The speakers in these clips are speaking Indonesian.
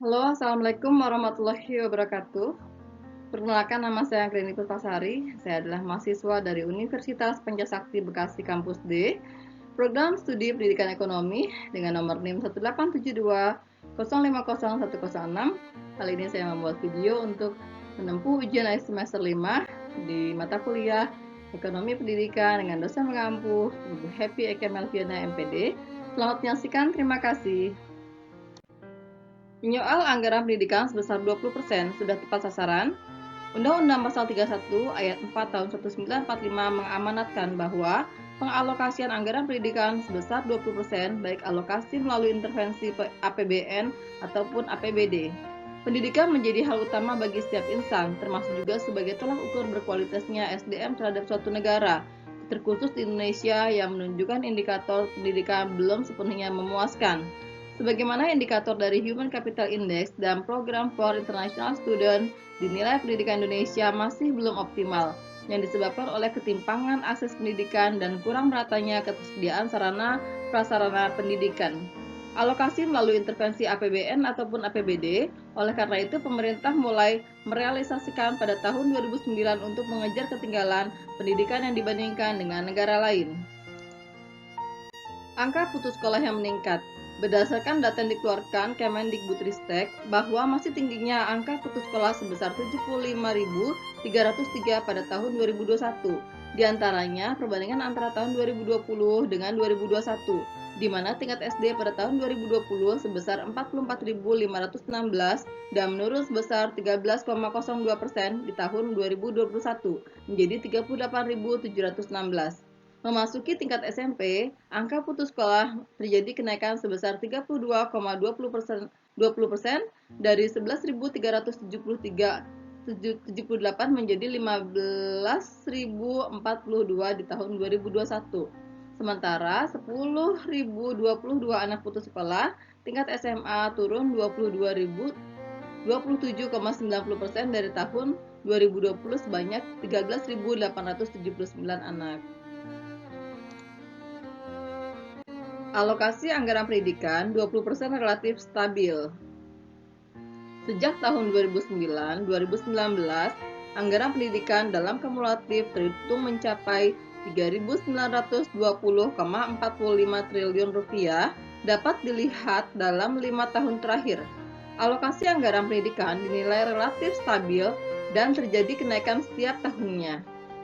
Halo, Assalamualaikum warahmatullahi wabarakatuh. Perkenalkan, nama saya Anggreni Puspasari. Saya adalah mahasiswa dari Universitas Pancasakti Bekasi Kampus D, Program Studi Pendidikan Ekonomi dengan nomor NIM 18720500106. Kali ini saya membuat video untuk menempuh ujian akhir semester 5 di mata kuliah Ekonomi Pendidikan dengan dosen mengampu Ibu Happy Eka Melviana MPD. Selamat menyaksikan, terima kasih. Menyoal anggaran pendidikan sebesar 20% sudah tepat sasaran. Undang-Undang Pasal 31 Ayat 4 Tahun 1945 mengamanatkan bahwa pengalokasian anggaran pendidikan sebesar 20% baik alokasi melalui intervensi APBN ataupun APBD. Pendidikan menjadi hal utama bagi setiap insan, termasuk juga sebagai tolak ukur berkualitasnya SDM terhadap suatu negara, terkhusus di Indonesia yang menunjukkan indikator pendidikan belum sepenuhnya memuaskan. Sebagaimana indikator dari Human Capital Index dan Program for International Student, dinilai pendidikan Indonesia masih belum optimal, yang disebabkan oleh ketimpangan akses pendidikan dan kurang meratanya ketersediaan sarana prasarana pendidikan. Alokasi melalui intervensi APBN ataupun APBD, oleh karena itu pemerintah mulai merealisasikan pada tahun 2009 untuk mengejar ketinggalan pendidikan yang dibandingkan dengan negara lain. Angka putus sekolah yang meningkat. Berdasarkan data yang dikeluarkan Kemendikbudristek bahwa masih tingginya angka putus sekolah sebesar 75.303 pada tahun 2021. Di antaranya perbandingan antara tahun 2020 dengan 2021, di mana tingkat SD pada tahun 2020 sebesar 44.516 dan menurun sebesar 13,02% di tahun 2021 menjadi 38.716. Memasuki tingkat SMP, angka putus sekolah terjadi kenaikan sebesar 32,20% dari 11.378 menjadi 15.042 di tahun 2021. Sementara 10.022 anak putus sekolah, tingkat SMA turun 27,90% dari tahun 2020 sebanyak 13.879 anak. Alokasi anggaran pendidikan 20% relatif stabil. Sejak tahun 2009-2019, anggaran pendidikan dalam kumulatif terhitung mencapai Rp3.920,45 triliun dapat dilihat dalam 5 tahun terakhir. Alokasi anggaran pendidikan dinilai relatif stabil dan terjadi kenaikan setiap tahunnya.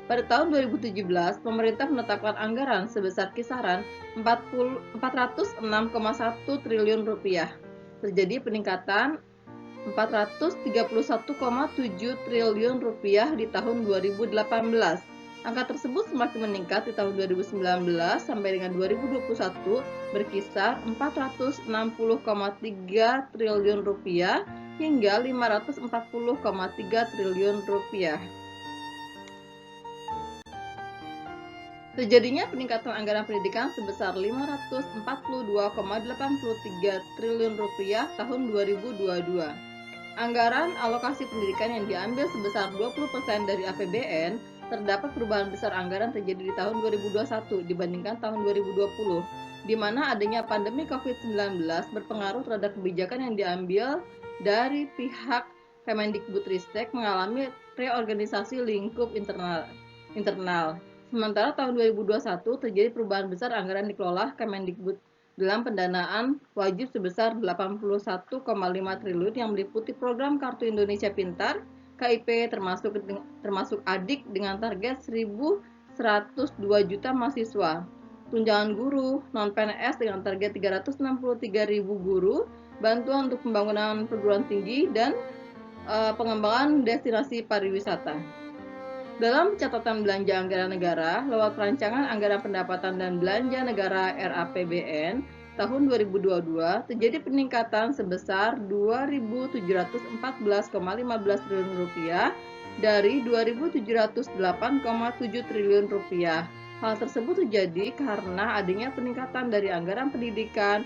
Pada tahun 2017, pemerintah menetapkan anggaran sebesar kisaran Rp406,1 triliun. Terjadi peningkatan Rp431,7 triliun di tahun 2018. Angka tersebut semakin meningkat di tahun 2019 sampai dengan 2021 berkisar Rp460,3 triliun hingga Rp540,3 triliun. Terjadinya peningkatan anggaran pendidikan sebesar Rp542,83 triliun tahun 2022. Anggaran alokasi pendidikan yang diambil sebesar 20% dari APBN, terdapat perubahan besar anggaran terjadi di tahun 2021 dibandingkan tahun 2020, di mana adanya pandemi COVID-19 berpengaruh terhadap kebijakan yang diambil dari pihak Kemendikbudristek mengalami reorganisasi lingkup internal. Sementara tahun 2021 terjadi perubahan besar anggaran dikelola Kemendikbud dalam pendanaan wajib sebesar 81,5 triliun yang meliputi program Kartu Indonesia Pintar, KIP termasuk ADIK dengan target 1.102 juta mahasiswa, tunjangan guru, non-PNS dengan target 363.000 guru, bantuan untuk pembangunan perguruan tinggi, dan pengembangan destinasi pariwisata. Dalam catatan belanja anggaran negara lewat perancangan anggaran pendapatan dan belanja negara RAPBN tahun 2022 terjadi peningkatan sebesar Rp2.714,15 triliun dari Rp2.708,7 triliun. Hal tersebut terjadi karena adanya peningkatan dari anggaran pendidikan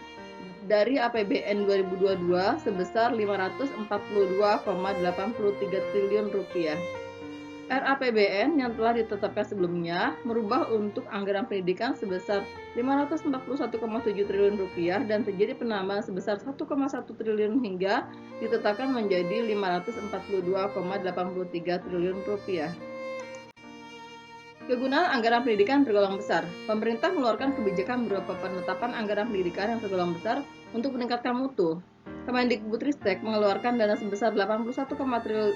dari APBN 2022 sebesar Rp542,83 triliun. RAPBN yang telah ditetapkan sebelumnya merubah untuk anggaran pendidikan sebesar Rp541,7 triliun dan terjadi penambahan sebesar Rp1,1 triliun hingga ditetapkan menjadi Rp542,83 triliun. Kegunaan anggaran pendidikan tergolong besar. Pemerintah mengeluarkan kebijakan berupa penetapan anggaran pendidikan yang tergolong besar untuk meningkatkan mutu. Kemendikbudristek mengeluarkan dana sebesar Rp81,5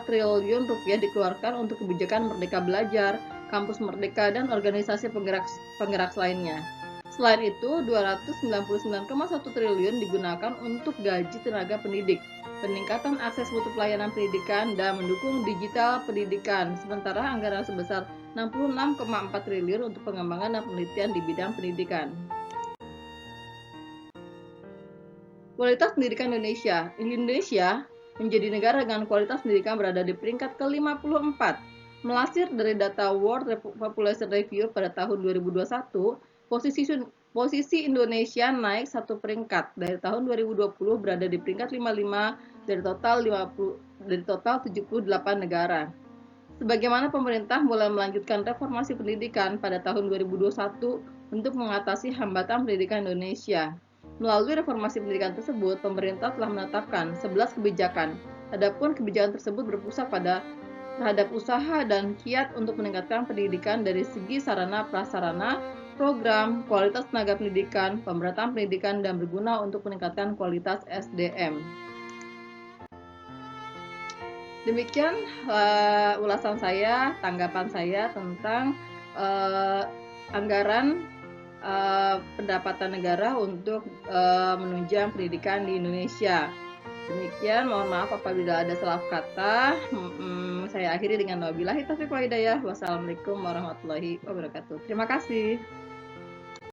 triliun dikeluarkan untuk kebijakan Merdeka Belajar, Kampus Merdeka, dan organisasi penggerak lainnya. Selain itu, Rp299,1 triliun digunakan untuk gaji tenaga pendidik, peningkatan akses mutu pelayanan pendidikan, dan mendukung digital pendidikan. Sementara anggaran sebesar Rp66,4 triliun untuk pengembangan dan penelitian di bidang pendidikan. Kualitas pendidikan Indonesia. Indonesia menjadi negara dengan kualitas pendidikan berada di peringkat ke-54. Melansir dari data World Population Review pada tahun 2021, posisi Indonesia naik satu peringkat. Dari tahun 2020 berada di peringkat 55 dari total 78 negara. Sebagaimana pemerintah mulai melanjutkan reformasi pendidikan pada tahun 2021 untuk mengatasi hambatan pendidikan Indonesia. Melalui reformasi pendidikan tersebut, pemerintah telah menetapkan 11 kebijakan. Adapun kebijakan tersebut berpusat terhadap usaha dan kiat untuk meningkatkan pendidikan dari segi sarana prasarana, program, kualitas tenaga pendidikan, pemerataan pendidikan, dan berguna untuk meningkatkan kualitas SDM. Demikian ulasan saya, tanggapan saya tentang anggaran pendapatan negara untuk menunjang pendidikan di Indonesia. Demikian, mohon maaf apabila ada salah kata. Saya akhiri dengan wabillahi taufiq wal hidayah. Wassalamualaikum warahmatullahi wabarakatuh. Terima kasih.